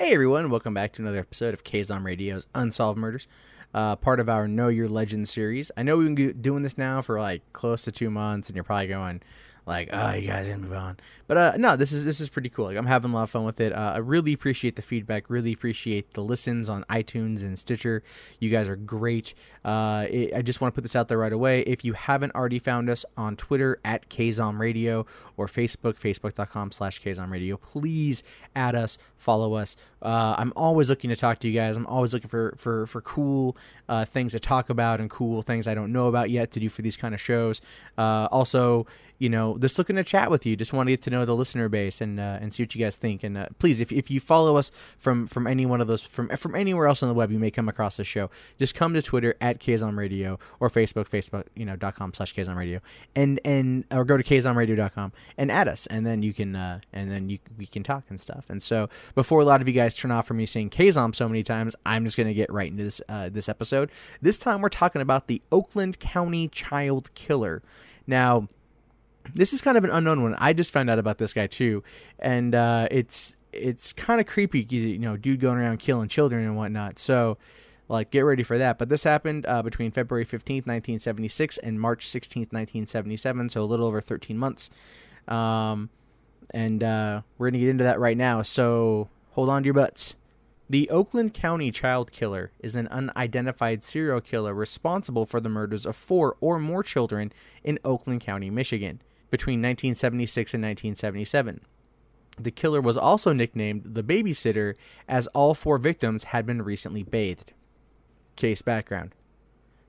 Hey everyone, welcome back to another episode of KZOM Radio's Unsolved Murders, part of our Know Your Legend series. I know we've been doing this now for like close to 2 months, and you're probably going like, "Oh, you guys gonna move on?" But no, this is pretty cool. Like, I'm having a lot of fun with it. I really appreciate the feedback. Really appreciate the listens on iTunes and Stitcher. You guys are great. I just want to put this out there right away. If you haven't already found us on Twitter at KZOM Radio or Facebook, facebook.com/KZOM Radio, please add us, follow us. I'm always looking to talk to you guys. I'm always looking for cool things to talk about and cool things I don't know about yet to do for these kind of shows. Also, you know, just looking to chat with you. Just want to get to know the listener base and see what you guys think. And please, if you follow us from any one of those, from anywhere else on the web, you may come across this show. Just come to Twitter at KZOM Radio or Facebook, .com/KZOM Radio, and or go to kzomradio.com and add us, and then you can we can talk and stuff. And so before a lot of you guys turn off from me saying KZOM so many times, I'm just gonna get right into this episode. This time we're talking about the Oakland County Child Killer. Now, this is kind of an unknown one. I just found out about this guy too, and it's kind of creepy, you know, dude going around killing children and whatnot. So, like, get ready for that. But this happened between February 15th, 1976 and March 16th, 1977, so a little over 13 months. And we're going to get into that right now, so hold on to your butts. The Oakland County Child Killer is an unidentified serial killer responsible for the murders of 4 or more children in Oakland County, Michigan, between 1976 and 1977. The killer was also nicknamed the Babysitter, as all 4 victims had been recently bathed. Case background.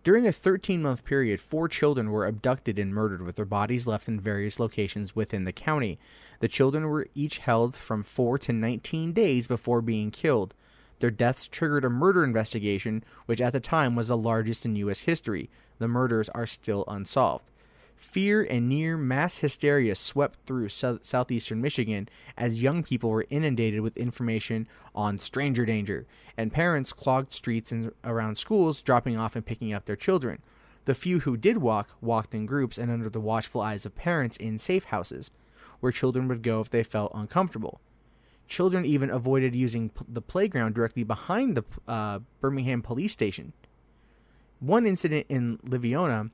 During a 13-month period, 4 children were abducted and murdered, with their bodies left in various locations within the county. The children were each held from 4 to 19 days before being killed. Their deaths triggered a murder investigation, which at the time was the largest in U.S. history. The murders are still unsolved. Fear and near mass hysteria swept through southeastern Michigan as young people were inundated with information on stranger danger, and parents clogged streets and around schools, dropping off and picking up their children. The few who did walked in groups and under the watchful eyes of parents in safe houses, where children would go if they felt uncomfortable. Children even avoided using the playground directly behind the Birmingham police station. One incident in Livonia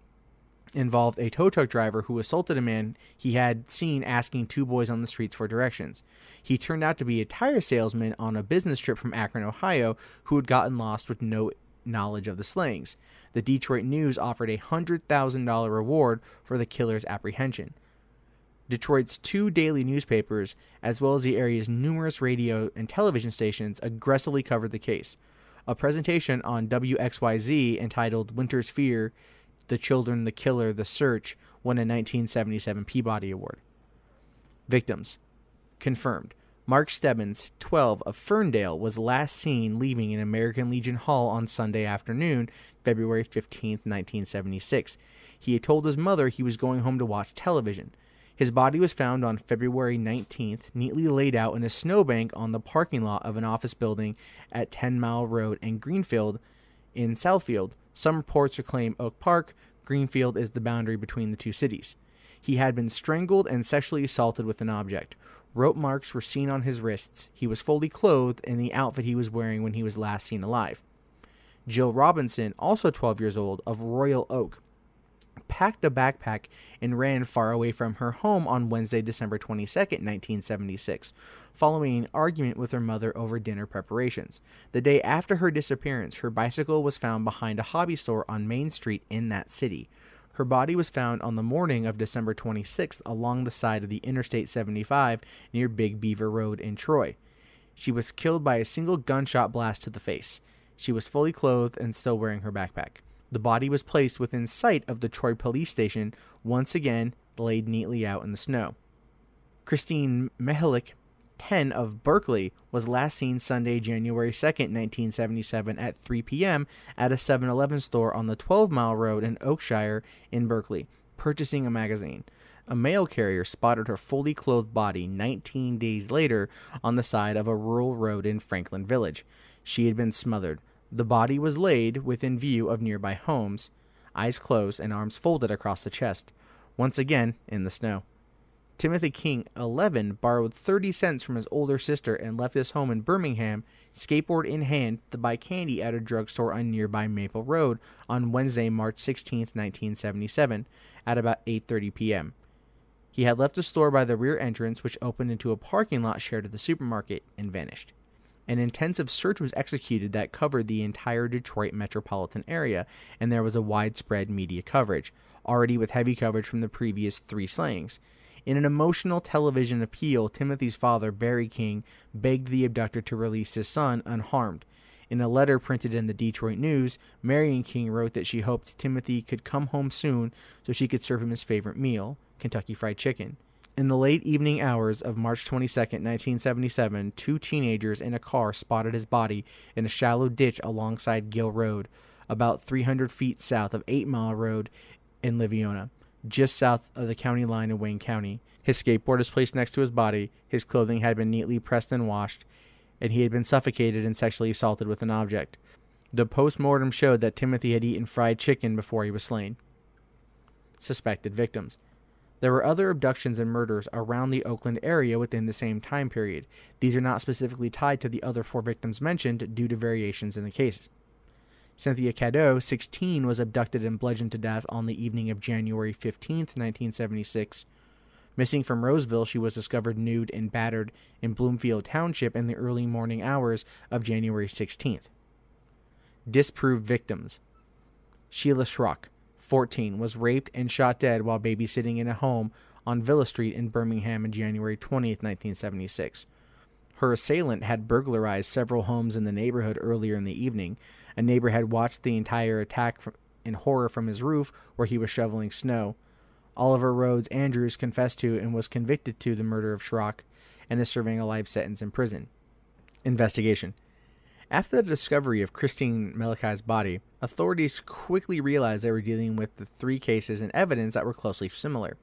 involved a tow truck driver who assaulted a man he had seen asking 2 boys on the streets for directions. He turned out to be a tire salesman on a business trip from Akron, Ohio, who had gotten lost with no knowledge of the slayings. The Detroit News offered a $100,000 reward for the killer's apprehension. Detroit's 2 daily newspapers, as well as the area's numerous radio and television stations, aggressively covered the case. A presentation on WXYZ entitled Winter's Fear, The Children, the Killer, The Search won a 1977 Peabody Award. Victims. Confirmed. Mark Stebbins, 12, of Ferndale, was last seen leaving an American Legion Hall on Sunday afternoon, February 15, 1976. He had told his mother he was going home to watch television. His body was found on February 19th, neatly laid out in a snowbank on the parking lot of an office building at 10 Mile Road and Greenfield in Southfield. Some reports proclaim Oak Park. Greenfield is the boundary between the 2 cities. He had been strangled and sexually assaulted with an object. Rope marks were seen on his wrists. He was fully clothed in the outfit he was wearing when he was last seen alive. Jill Robinson, also 12 years old, of Royal Oak, packed a backpack and ran far away from her home on Wednesday, December 22nd, 1976, following an argument with her mother over dinner preparations. The day after her disappearance, her bicycle was found behind a hobby store on Main Street in that city. Her body was found on the morning of December 26th along the side of the Interstate 75 near Big Beaver Road in Troy. She was killed by a single gunshot blast to the face. She was fully clothed and still wearing her backpack. The body was placed within sight of the Troy police station, once again laid neatly out in the snow. Christine Mihalik, 10, of Berkeley, was last seen Sunday, January 2nd, 1977 at 3 p.m. at a 7-Eleven store on the 12 Mile Road in Oakshire in Berkeley, purchasing a magazine. A mail carrier spotted her fully clothed body 19 days later on the side of a rural road in Franklin Village. She had been smothered. The body was laid within view of nearby homes, eyes closed and arms folded across the chest, once again in the snow. Timothy King, 11, borrowed 30 cents from his older sister and left his home in Birmingham, skateboard in hand, to buy candy at a drugstore on nearby Maple Road on Wednesday, March 16, 1977, at about 8:30 p.m. He had left the store by the rear entrance, which opened into a parking lot shared at the supermarket, and vanished. An intensive search was executed that covered the entire Detroit metropolitan area, and there was a widespread media coverage, already with heavy coverage from the previous 3 slayings. In an emotional television appeal, Timothy's father, Barry King, begged the abductor to release his son unharmed. In a letter printed in the Detroit News, Marion King wrote that she hoped Timothy could come home soon so she could serve him his favorite meal, Kentucky Fried Chicken. In the late evening hours of March 22, 1977, 2 teenagers in a car spotted his body in a shallow ditch alongside Gill Road, about 300 feet south of 8 Mile Road in Livonia, just south of the county line in Wayne County. His skateboard was placed next to his body, his clothing had been neatly pressed and washed, and he had been suffocated and sexually assaulted with an object. The post-mortem showed that Timothy had eaten fried chicken before he was slain. Suspected victims. There were other abductions and murders around the Oakland area within the same time period. These are not specifically tied to the other 4 victims mentioned due to variations in the cases. Cynthia Cadeau, 16, was abducted and bludgeoned to death on the evening of January 15, 1976. Missing from Roseville, she was discovered nude and battered in Bloomfield Township in the early morning hours of January 16th. Disproved victims. Sheila Schrock, 14, was raped and shot dead while babysitting in a home on Villa Street in Birmingham on January 20, 1976. Her assailant had burglarized several homes in the neighborhood earlier in the evening. A neighbor had watched the entire attack in horror from his roof where he was shoveling snow. Oliver Rhodes Andrews confessed to and was convicted to the murder of Schrock and is serving a life sentence in prison. Investigation. After the discovery of Christine Melekai's body, authorities quickly realized they were dealing with the 3 cases and evidence that were closely similar.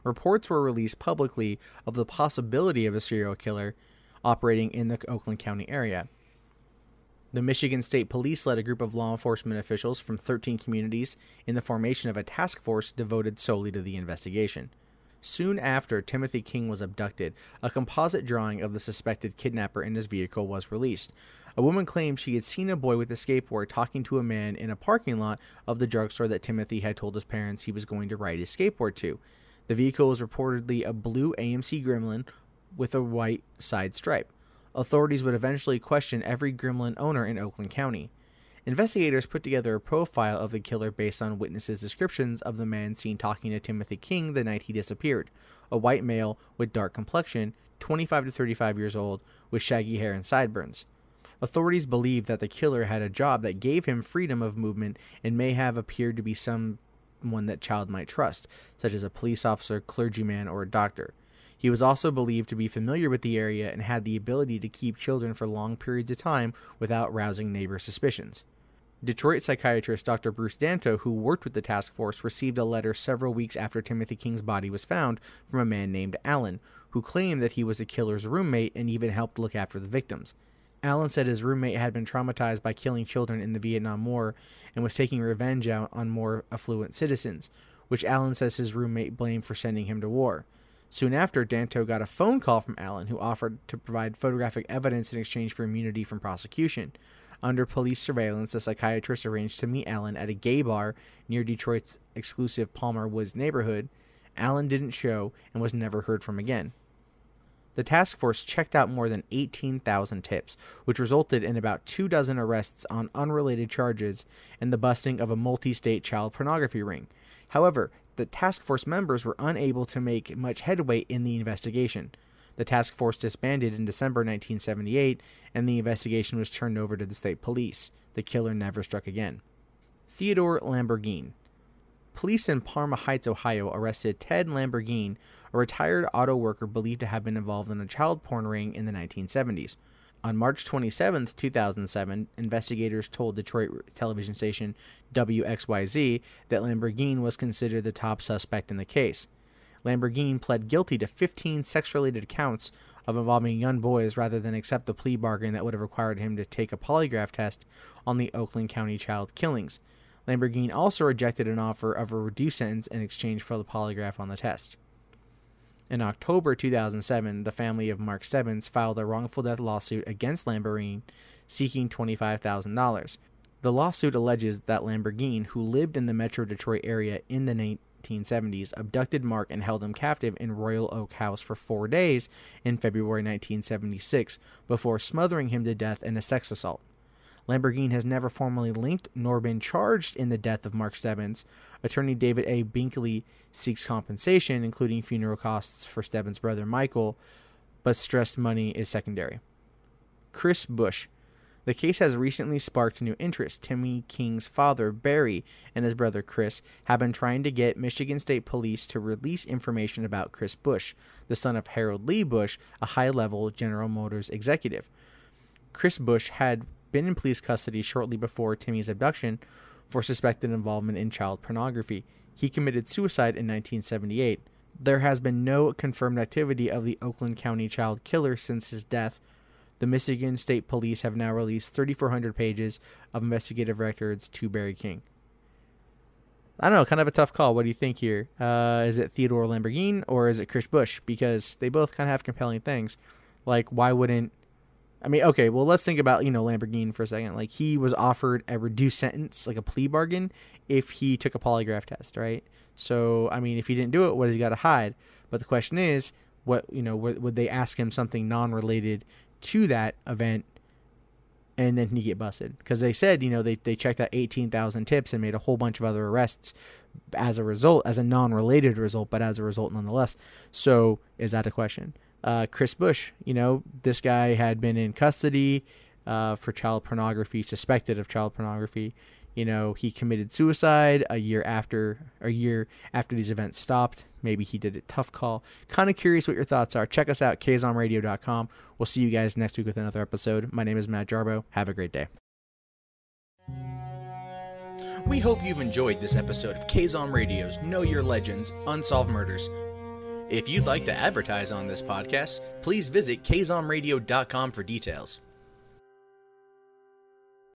Reports were released publicly of the possibility of a serial killer operating in the Oakland County area. The Michigan State Police led a group of law enforcement officials from 13 communities in the formation of a task force devoted solely to the investigation. Soon after Timothy King was abducted, a composite drawing of the suspected kidnapper in his vehicle was released. A woman claimed she had seen a boy with a skateboard talking to a man in a parking lot of the drugstore that Timothy had told his parents he was going to ride his skateboard to. The vehicle was reportedly a blue AMC Gremlin with a white side stripe. Authorities would eventually question every Gremlin owner in Oakland County. Investigators put together a profile of the killer based on witnesses' descriptions of the man seen talking to Timothy King the night he disappeared. A white male with dark complexion, 25 to 35 years old, with shaggy hair and sideburns. Authorities believe that the killer had a job that gave him freedom of movement and may have appeared to be someone that child might trust, such as a police officer, clergyman, or a doctor. He was also believed to be familiar with the area and had the ability to keep children for long periods of time without rousing neighbor suspicions. Detroit psychiatrist Dr. Bruce Danto, who worked with the task force, received a letter several weeks after Timothy King's body was found from a man named Allen, who claimed that he was the killer's roommate and even helped look after the victims. Allen said his roommate had been traumatized by killing children in the Vietnam War and was taking revenge out on more affluent citizens, which Allen says his roommate blamed for sending him to war. Soon after, Danto got a phone call from Allen, who offered to provide photographic evidence in exchange for immunity from prosecution. Under police surveillance, the psychiatrist arranged to meet Allen at a gay bar near Detroit's exclusive Palmer Woods neighborhood. Allen didn't show and was never heard from again. The task force checked out more than 18,000 tips, which resulted in about 24 arrests on unrelated charges and the busting of a multi-state child pornography ring. However, the task force members were unable to make much headway in the investigation. The task force disbanded in December 1978, and the investigation was turned over to the state police. The killer never struck again. Theodore Lamborghini. Police in Parma Heights, Ohio, arrested Ted Lamborghini, a retired auto worker believed to have been involved in a child porn ring in the 1970s. On March 27, 2007, investigators told Detroit television station WXYZ that Lamborghini was considered the top suspect in the case. Lamborghini pled guilty to 15 sex-related counts of involving young boys rather than accept the plea bargain that would have required him to take a polygraph test on the Oakland County Child Killings. Lamborghini also rejected an offer of a reduced sentence in exchange for the polygraph on the test. In October 2007, the family of Mark Stebbins filed a wrongful death lawsuit against Lamborghini, seeking $25,000. The lawsuit alleges that Lamborghini, who lived in the Metro Detroit area in the 1970s, abducted Mark and held him captive in Royal Oak House for 4 days in February 1976 before smothering him to death in a sex assault. Lamborghini has never formally linked nor been charged in the death of Mark Stebbins. Attorney David A. Binkley seeks compensation, including funeral costs for Stebbins' brother Michael, but stressed money is secondary. Chris Bush. The case has recently sparked new interest. Timmy King's father, Barry, and his brother Chris have been trying to get Michigan State Police to release information about Chris Bush, the son of Harold Lee Bush, a high-level General Motors executive. Chris Bush had been in police custody shortly before Timmy's abduction for suspected involvement in child pornography. He committed suicide in 1978. There has been no confirmed activity of the Oakland County Child Killer since his death. The Michigan State Police have now released 3,400 pages of investigative records to Barry King. I don't know, kind of a tough call. What do you think here? Is it Theodore Lamborghini or is it Chris Bush? Because they both kind of have compelling things. Like, why wouldn't... I mean, okay, well, let's think about, Lamborghini for a second. Like, he was offered a reduced sentence, like a plea bargain, if he took a polygraph test, right? So, I mean, if he didn't do it, what has he got to hide? But the question is, would they ask him something non-related to that event, and then he get busted? Because they said, they checked out 18,000 tips and made a whole bunch of other arrests as a result, as a non-related result, but as a result nonetheless. So, is that a question? Chris Bush, this guy had been in custody for child pornography, suspected of child pornography. He committed suicide a year after these events stopped. Maybe he did a tough call. Kind of curious what your thoughts are. Check us out, kzomradio.com. We'll see you guys next week with another episode. My name is Matt Jarbo. Have a great day. We hope you've enjoyed this episode of KZOM Radio's Know Your Legends, Unsolved Murders. If you'd like to advertise on this podcast, please visit kzomradio.com for details.